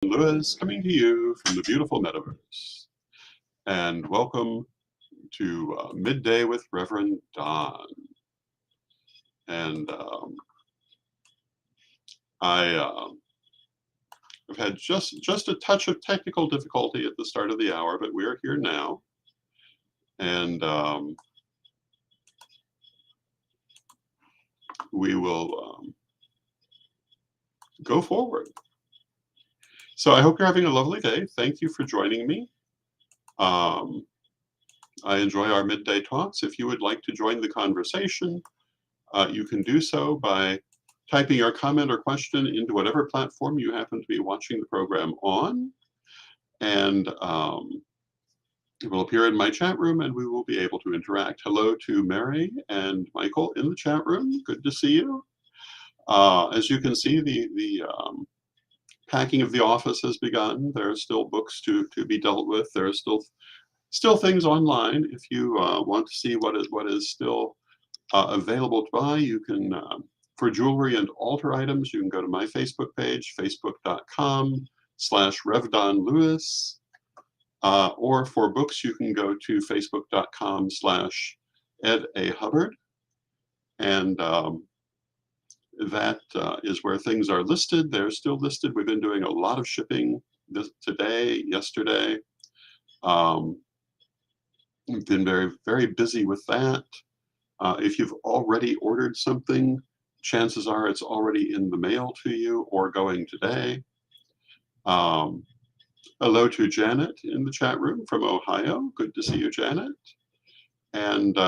Lewis coming to you from the beautiful metaverse. And welcome to Midday with Reverend Don. And I've had just a touch of technical difficulty at the start of the hour, but we're here now. And we will go forward. So I hope you're having a lovely day. Thank you for joining me. I enjoy our midday talks. If you would like to join the conversation, you can do so by typing your comment or question into whatever platform you happen to be watching the program on. And it will appear in my chat room and we will be able to interact. Hello to Mary and Michael in the chat room. Good to see you. As you can see, the packing of the office has begun. There are still books to be dealt with. There are still things online. If you want to see what is still available to buy, you can, for jewelry and altar items, you can go to my Facebook page, facebook.com/Rev Don Lewis. Or for books, you can go to facebook.com/Ed A. Hubbard. And that is where things are listed. They're still listed. We've been doing a lot of shipping today, yesterday. We've been very, very busy with that. If you've already ordered something, chances are it's already in the mail to you or going today. Hello to Janet in the chat room from Ohio. Good to see you, Janet. And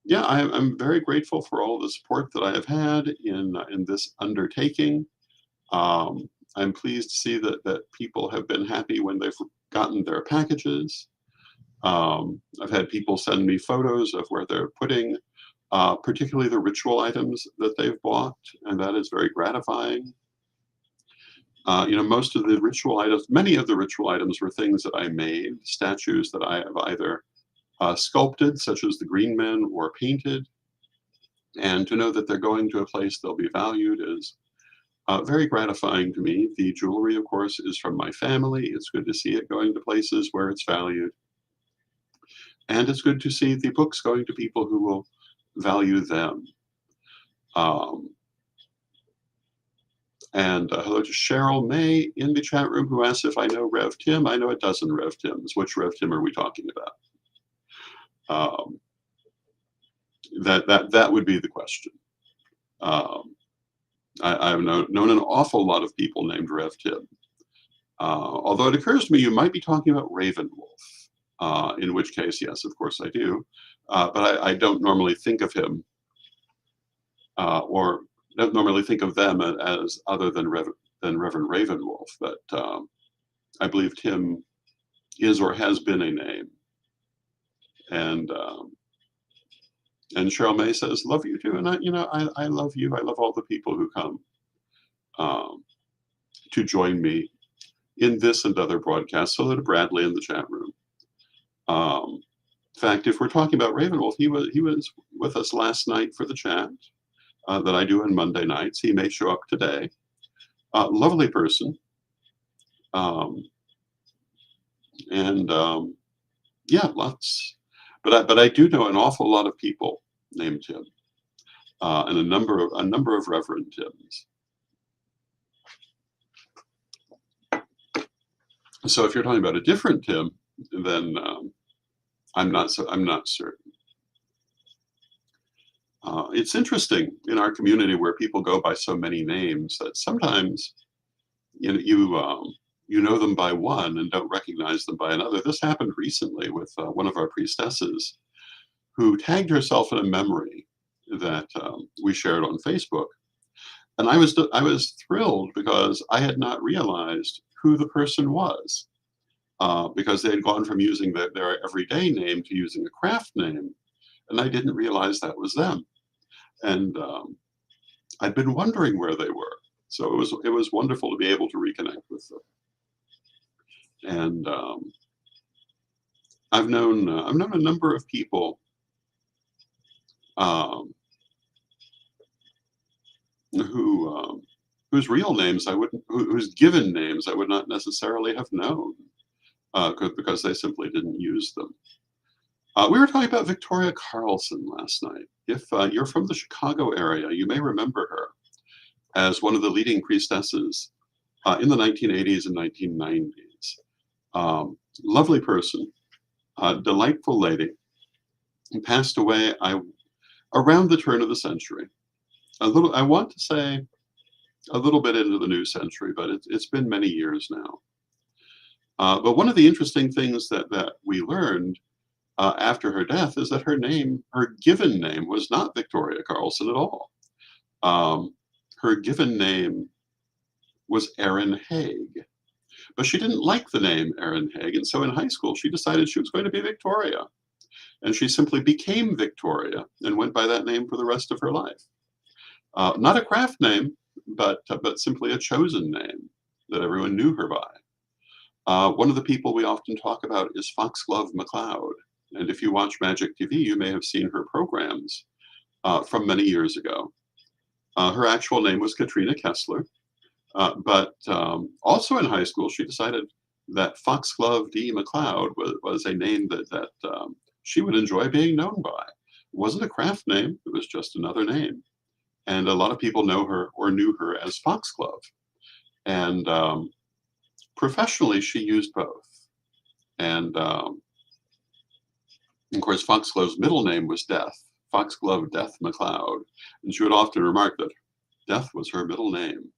yeah, I'm very grateful for all the support that I have had in this undertaking. I'm pleased to see that people have been happy when they've gotten their packages. I've had people send me photos of where they're putting particularly the ritual items that they've bought, and that is very gratifying. Most of the ritual items, many of the ritual items were things that I made, statues that I have either sculpted, such as the green men, or painted. And to know that they're going to a place they'll be valued is very gratifying to me. The jewelry, of course, is from my family. It's good to see it going to places where it's valued. And it's good to see the books going to people who will value them. And hello to Cheryl May in the chat room, who asks if I know Rev Tim. I know a dozen Rev Tims. Which Rev Tim are we talking about? That would be the question. I've known an awful lot of people named Rev Tim. Although it occurs to me you might be talking about Ravenwolf, in which case, yes, of course I do. But I don't normally think of him or don't normally think of them as other than Reverend Ravenwolf. But I believe Tim is or has been a name. And Cheryl May says, "Love you too." And I love you. I love all the people who come to join me in this and other broadcasts. Hello to Bradley in the chat room. In fact, if we're talking about Ravenwolf, he was with us last night for the chat that I do on Monday nights. He may show up today. Lovely person. Yeah, lots. But I do know an awful lot of people named Tim, and a number of Reverend Tims. So if you're talking about a different Tim, then I'm not certain. It's interesting in our community where people go by so many names that sometimes you know them by one and don't recognize them by another. This happened recently with one of our priestesses who tagged herself in a memory that we shared on Facebook. And I was thrilled because I had not realized who the person was, because they had gone from using their everyday name to using a craft name. And I didn't realize that was them. And I'd been wondering where they were. So it was wonderful to be able to reconnect with them. And I've known a number of people who whose real names I wouldn't, whose given names I would not necessarily have known, because they simply didn't use them. We were talking about Victoria Carlson last night. If you're from the Chicago area, you may remember her as one of the leading priestesses in the 1980s and 1990s. Lovely person, delightful lady, and passed away around the turn of the century. I want to say a little bit into the new century, but it's been many years now. But one of the interesting things that we learned after her death is that her given name, was not Victoria Carlson at all. Her given name was Erin Haig, but she didn't like the name Erin Haig, and so in high school she decided she was going to be Victoria, and she simply became Victoria and went by that name for the rest of her life. Not a craft name, but simply a chosen name that everyone knew her by. One of the people we often talk about is Foxglove McCloud, and if you watch Magic TV, you may have seen her programs from many years ago. Her actual name was Katrina Kessler, but also in high school, she decided that Foxglove D. McCloud was a name that she would enjoy being known by. It wasn't a craft name, it was just another name. And a lot of people know her or knew her as Foxglove. And professionally, she used both. And of course, Foxglove's middle name was Death, Foxglove Death McCloud. And she would often remark that Death was her middle name.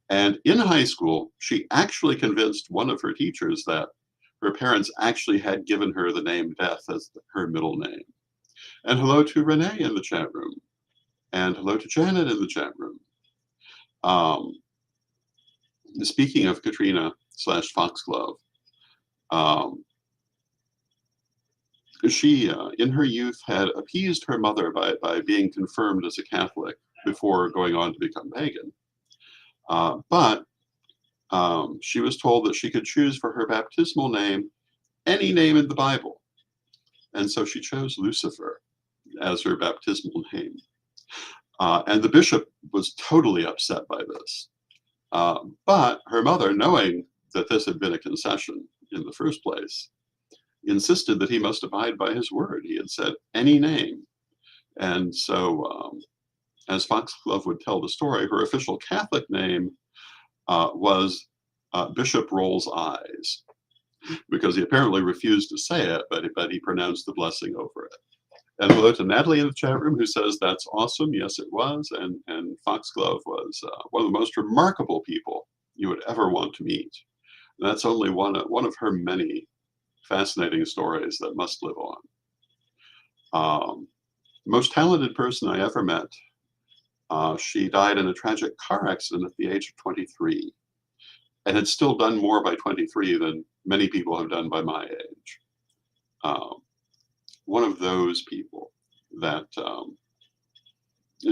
And in high school, she actually convinced one of her teachers that her parents actually had given her the name Death as her middle name. And hello to Renee in the chat room. And hello to Janet in the chat room. Speaking of Katrina / Foxglove, she, in her youth, had appeased her mother by being confirmed as a Catholic before going on to become pagan. But she was told that she could choose for her baptismal name any name in the Bible. And so she chose Lucifer as her baptismal name. And the bishop was totally upset by this. But her mother, knowing that this had been a concession in the first place, insisted that he must abide by his word. He had said any name. And so, as Foxglove would tell the story, her official Catholic name was Bishop Rolls Eyes, because he apparently refused to say it, but he pronounced the blessing over it. And hello to Natalie in the chat room, who says that's awesome. Yes, it was. And Foxglove was one of the most remarkable people you would ever want to meet. And that's only one of her many fascinating stories that must live on. Most talented person I ever met. She died in a tragic car accident at the age of 23, and had still done more by 23 than many people have done by my age. One of those people that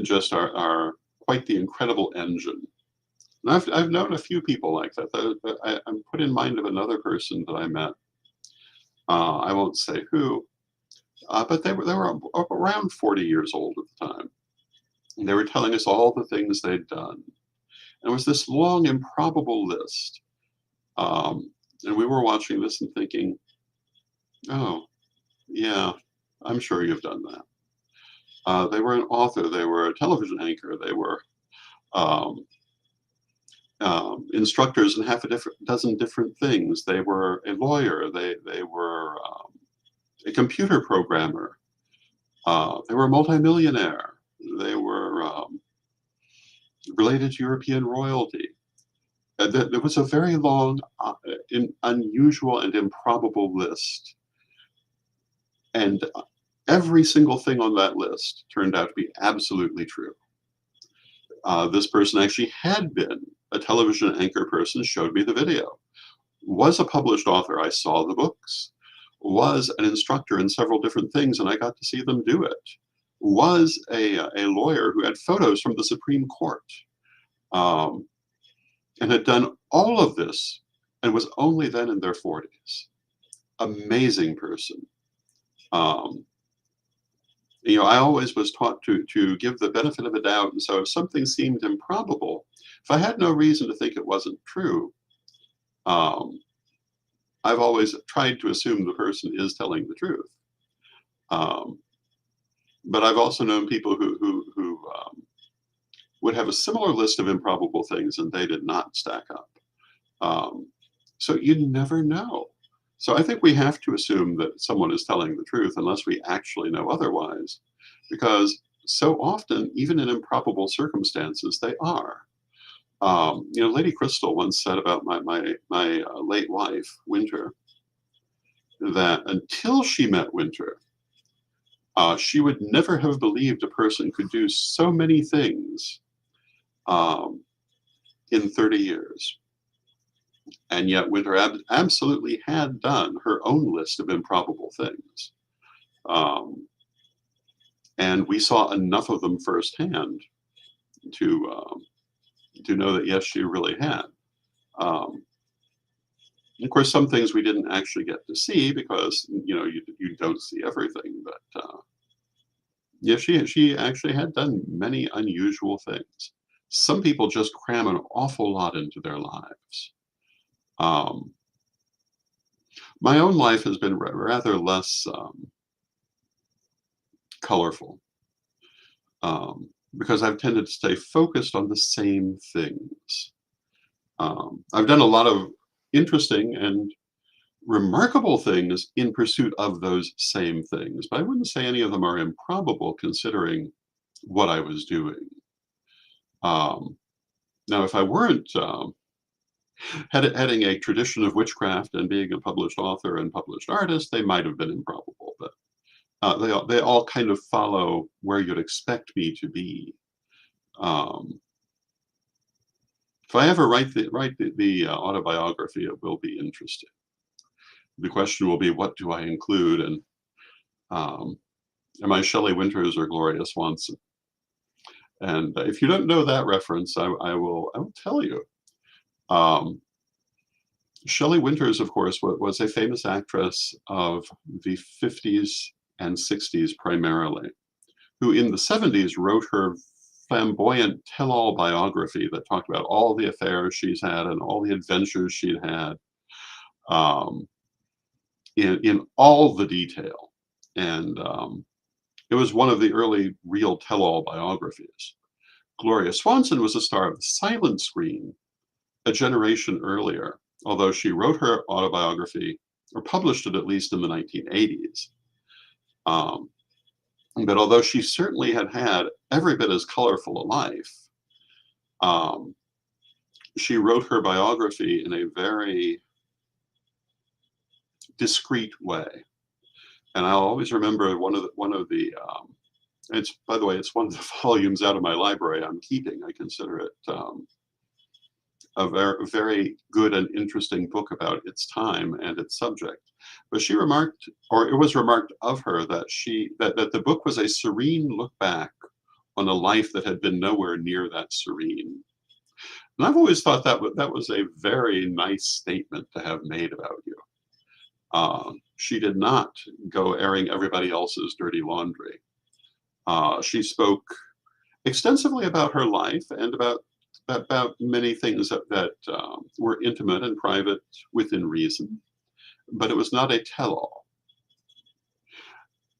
just are quite the incredible engine. And I've known a few people like that. I'm put in mind of another person that I met. I won't say who, but they were around 40 years old at the time. And they were telling us all the things they'd done. And it was this long, improbable list. And we were watching this and thinking, oh, yeah, I'm sure you've done that. They were an author, they were a television anchor, they were instructors in half a dozen different things. They were a lawyer, they were a computer programmer, they were a multimillionaire, they were related to European royalty. There was a very long, unusual and improbable list. And every single thing on that list turned out to be absolutely true. This person actually had been a television anchor person, showed me the video, was a published author, I saw the books, was an instructor in several different things, and I got to see them do it, was a lawyer who had photos from the Supreme Court, and had done all of this and was only then in their 40s. Amazing person. I always was taught to give the benefit of a doubt, and so if something seemed improbable, If I had no reason to think it wasn't true, um, I've always tried to assume the person is telling the truth. Um, but I've also known people who would have a similar list of improbable things, and they did not stack up. Um, so you never know. So I think we have to assume that someone is telling the truth unless we actually know otherwise, because so often, even in improbable circumstances, they are. Lady Crystal once said about my late wife, Winter, that until she met Winter, she would never have believed a person could do so many things um, in 30 years. And yet, Winter absolutely had done her own list of improbable things. Um, and we saw enough of them firsthand to, to know that, yes, she really had. Um, of course, some things we didn't actually get to see because, you don't see everything. But yeah, she actually had done many unusual things. Some people just cram an awful lot into their lives. Um, my own life has been rather less colorful because I've tended to stay focused on the same things. I've done a lot of interesting and remarkable things in pursuit of those same things, but I wouldn't say any of them are improbable considering what I was doing. Um, Now, if I weren't heading a tradition of witchcraft and being a published author and published artist, they might have been improbable, but they all kind of follow where you'd expect me to be. Um, if I ever write the autobiography, it will be interesting. The question will be, what do I include? And um, am I Shelley Winters or Gloria Swanson? And if you don't know that reference, I will tell you. Um, Shelley Winters, of course, was a famous actress of the 50s and 60s primarily, who in the 70s wrote her flamboyant tell-all biography that talked about all the affairs she's had and all the adventures she'd had um, in all the detail. And it was one of the early real tell-all biographies. Gloria Swanson was a star of the silent screen a generation earlier, although she wrote her autobiography, or published it at least in the 1980s. Um, but although she certainly had had every bit as colorful a life, um, she wrote her biography in a very discreet way. And I'll always remember one of the it's, by the way, it's one of the volumes out of my library I'm keeping. I consider it a very good and interesting book about its time and its subject. But she remarked, or it was remarked of her, that the book was a serene look back on a life that had been nowhere near that serene. And I've always thought that was a very nice statement to have made about you. She did not go airing everybody else's dirty laundry. She spoke extensively about her life and about many things that were intimate and private within reason, but it was not a tell-all.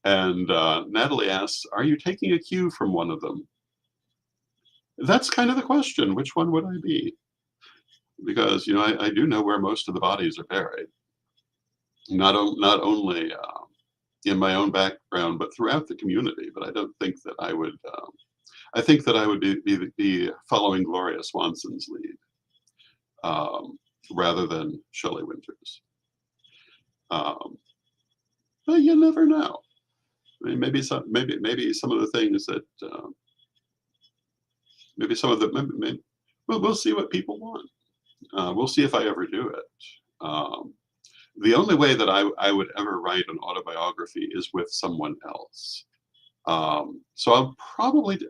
And Natalie asks, "Are you taking a cue from one of them?" That's kind of the question. Which one would I be? Because I do know where most of the bodies are buried, not only in my own background, but throughout the community. But I don't think that I would. I think that I would be following Gloria Swanson's lead um, rather than Shelley Winters. Um, but you never know. I mean, maybe some of the things that maybe some of the well, we'll see what people want. We'll see if I ever do it. Um, the only way that I would ever write an autobiography is with someone else. So I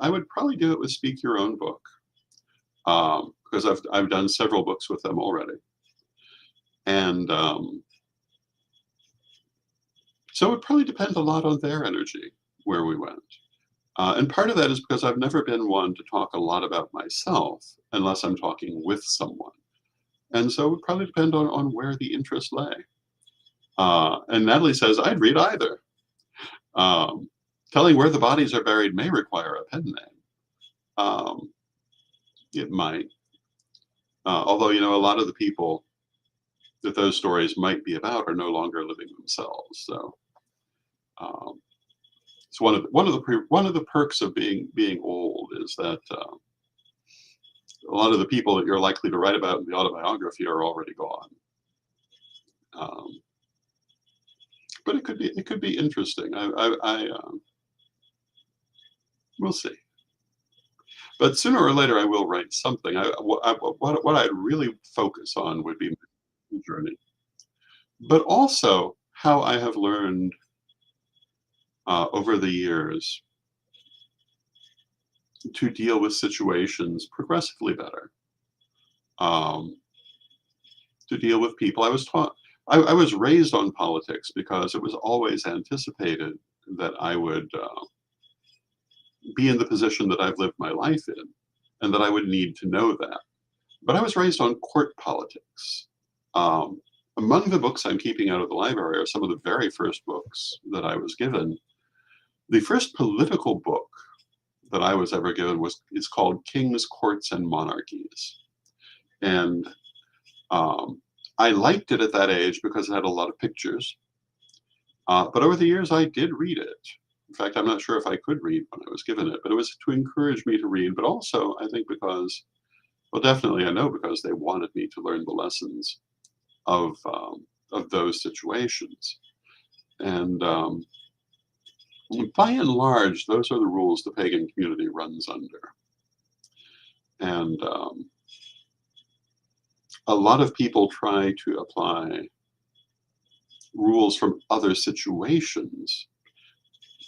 would probably do it with Speak Your Own Book because I've done several books with them already, and so it would probably depend a lot on their energy where we went. And part of that is because I've never been one to talk a lot about myself unless I'm talking with someone. And so it would probably depend on where the interest lay. And Natalie says, I'd read either. Um, Telling where the bodies are buried may require a pen name. It might. Although, a lot of the people that those stories might be about are no longer living themselves. So um, it's one of the perks of being old is that a lot of the people that you're likely to write about in the autobiography are already gone. Um, but it could be interesting. We'll see. But sooner or later, I will write something. What I'd really focus on would be my journey, but also how I have learned over the years to deal with situations progressively better. Um, to deal with people, I was taught. I was raised on politics because it was always anticipated that I would be in the position that I've lived my life in, and that I would need to know that. But I was raised on court politics. Um, Among the books I'm keeping out of the library are some of the very first books that I was given. The first political book that I was ever given is called Kings, Courts, and Monarchies. And I liked it at that age because it had a lot of pictures. But over the years, I did read it. In fact, I'm not sure if I could read when I was given it, but it was to encourage me to read, but also I think because, well, definitely I know because they wanted me to learn the lessons of those situations. And by and large, those are the rules the pagan community runs under. And a lot of people try to apply rules from other situations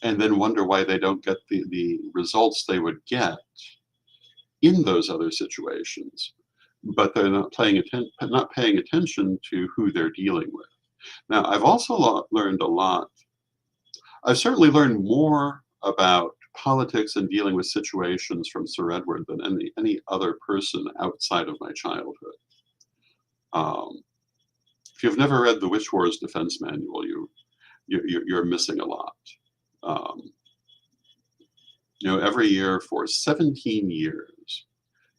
and then wonder why they don't get the results they would get in those other situations. But they're not paying attention to who they're dealing with. Now, I've also learned a lot. I've certainly learned more about politics and dealing with situations from Sir Edward than any other person outside of my childhood. Um, if you've never read the Witch Wars Defense Manual, you're missing a lot. Um, every year for 17 years,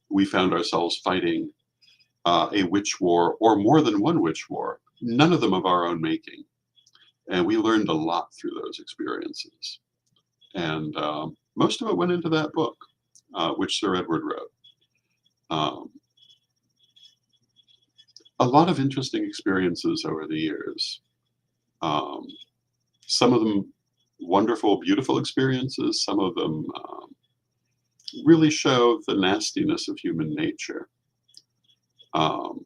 we found ourselves fighting a witch war or more than one witch war, none of them of our own making. And we learned a lot through those experiences. And most of it went into that book, which Sir Edward wrote. Um, a lot of interesting experiences over the years. Um, some of them wonderful, beautiful experiences. Some of them really show the nastiness of human nature. Um,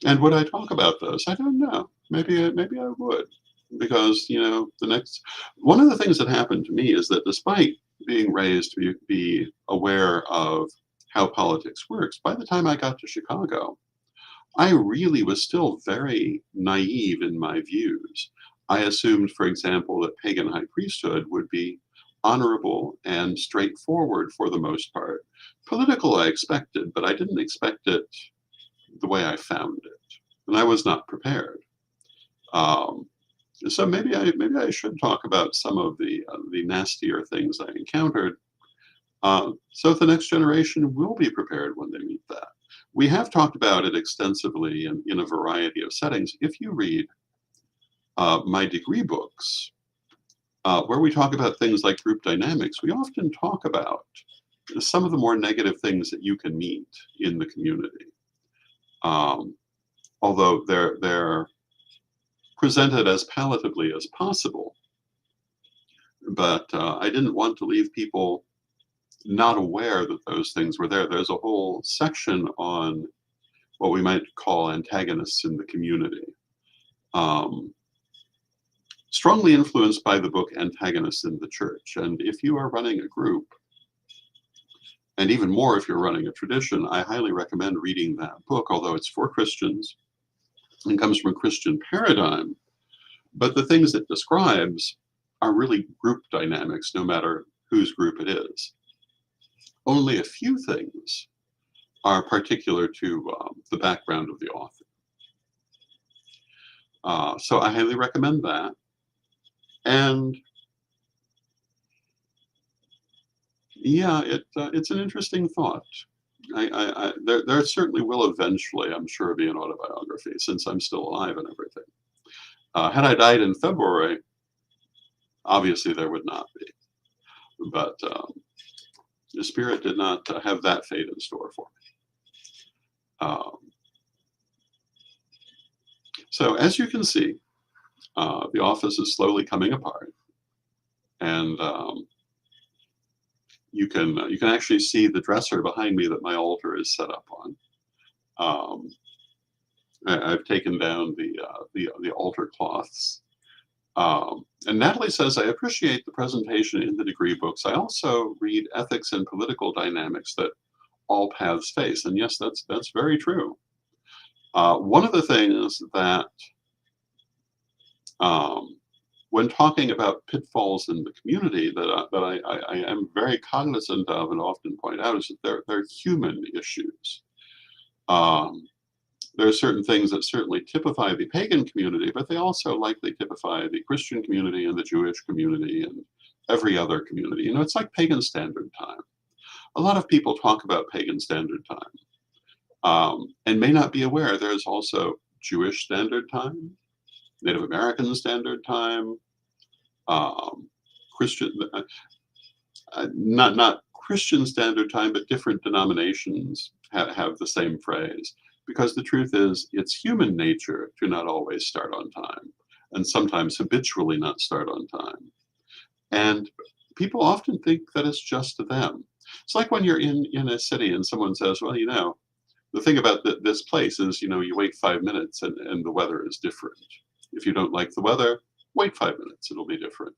and would I talk about those? I don't know. Maybe I would, because the next one of the things that happened to me is that despite being raised to be aware of how politics works, by the time I got to Chicago, I really was still very naive in my views. I assumed, for example, that pagan high priesthood would be honorable and straightforward for the most part. Political, I expected, but I didn't expect it the way I found it, and I was not prepared. Um, so maybe I should talk about some of the nastier things I encountered, so the next generation will be prepared when they meet that. We have talked about it extensively in a variety of settings. If you read my degree books, where we talk about things like group dynamics, we often talk about some of the more negative things that you can meet in the community. Although they're presented as palatably as possible. But I didn't want to leave people not aware that those things were there. There's a whole section on what we might call antagonists in the community, strongly influenced by the book Antagonists in the Church. And if you are running a group, and even more if you're running a tradition, I highly recommend reading that book, although it's for Christians and comes from a Christian paradigm. But the things it describes are really group dynamics, no matter whose group it is. Only a few things are particular to the background of the author. So I highly recommend that. And yeah, it's an interesting thought. There certainly will eventually, I'm sure, be an autobiography since I'm still alive and everything. Had I died in February, obviously there would not be. But the spirit did not have that fate in store for me. So as you can see, the office is slowly coming apart, and you can actually see the dresser behind me that my altar is set up on. I've taken down the altar cloths. And Natalie says, I appreciate the presentation in the degree books. I also read ethics and political dynamics that all paths face. And yes, that's very true. One of the things that when talking about pitfalls in the community that I am very cognizant of and often point out is that they're human issues. There are certain things that certainly typify the pagan community, but they also likely typify the Christian community and the Jewish community and every other community. You know, it's like pagan standard time. A lot of people talk about pagan standard time and may not be aware there's also Jewish standard time, Native American standard time, Christian, not Christian standard time, but different denominations have the same phrase. Because the truth is, it's human nature to not always start on time, and sometimes habitually not start on time. And people often think that it's just them. It's like when you're in a city and someone says, well, you know, the thing about this place is, you know, you wait 5 minutes and the weather is different. If you don't like the weather, wait 5 minutes, it'll be different.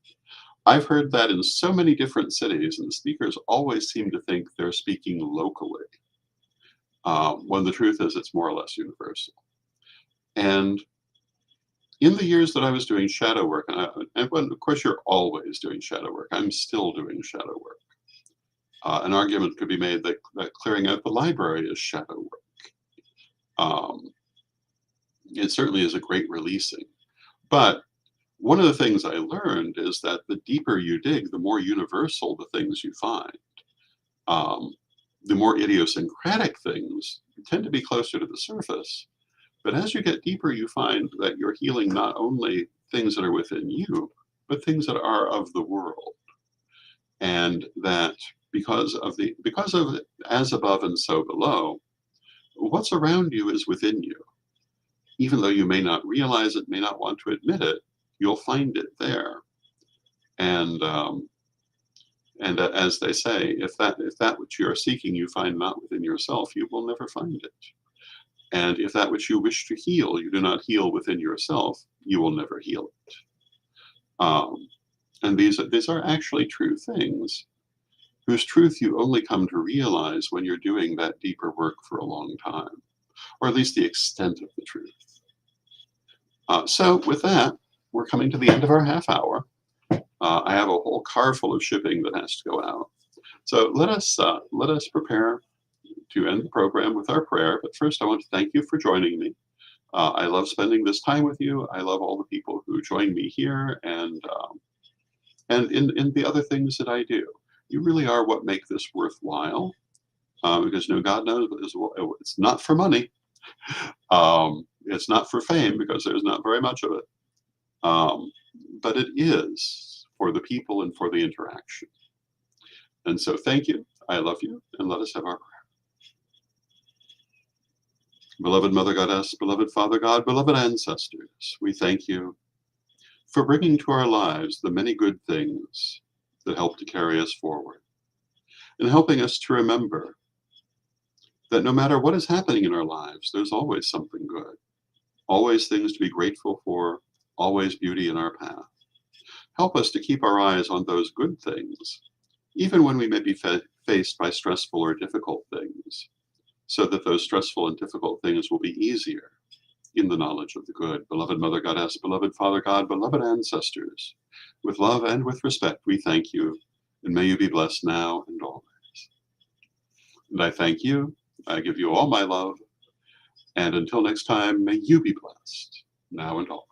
I've heard that in so many different cities, and the speakers always seem to think they're speaking locally. When the truth is it's more or less universal. And in the years that I was doing shadow work, and of course you're always doing shadow work, I'm still doing shadow work. An argument could be made that clearing out the library is shadow work. It certainly is a great releasing. But one of the things I learned is that the deeper you dig, the more universal the things you find. The more idiosyncratic things tend to be closer to the surface. But as you get deeper, you find that you're healing not only things that are within you, but things that are of the world. And that because of as above and so below, what's around you is within you. Even though you may not realize it, may not want to admit it, you'll find it there. And as they say, if that which you are seeking you find not within yourself, you will never find it. And if that which you wish to heal, you do not heal within yourself, you will never heal it. And these are actually true things, whose truth you only come to realize when you're doing that deeper work for a long time, or at least the extent of the truth. So with that, we're coming to the end of our half hour. I have a whole car full of shipping that has to go out. So let us prepare to end the program with our prayer. But first, I want to thank you for joining me. I love spending this time with you. I love all the people who join me here and in the other things that I do. You really are what make this worthwhile. Because God knows it's not for money. It's not for fame because there's not very much of it. But it is for the people and for the interaction. And so thank you. I love you. And let us have our prayer. Beloved Mother Goddess, beloved Father God, beloved ancestors, we thank you for bringing to our lives the many good things that help to carry us forward, and helping us to remember that no matter what is happening in our lives, there's always something good, always things to be grateful for, always beauty in our path. Help us to keep our eyes on those good things, even when we may be faced by stressful or difficult things, so that those stressful and difficult things will be easier, in the knowledge of the good. Beloved Mother Goddess, beloved Father God, beloved ancestors, with love and with respect, we thank you, and may you be blessed now and always. And I thank you. I give you all my love. And until next time, may you be blessed now and always.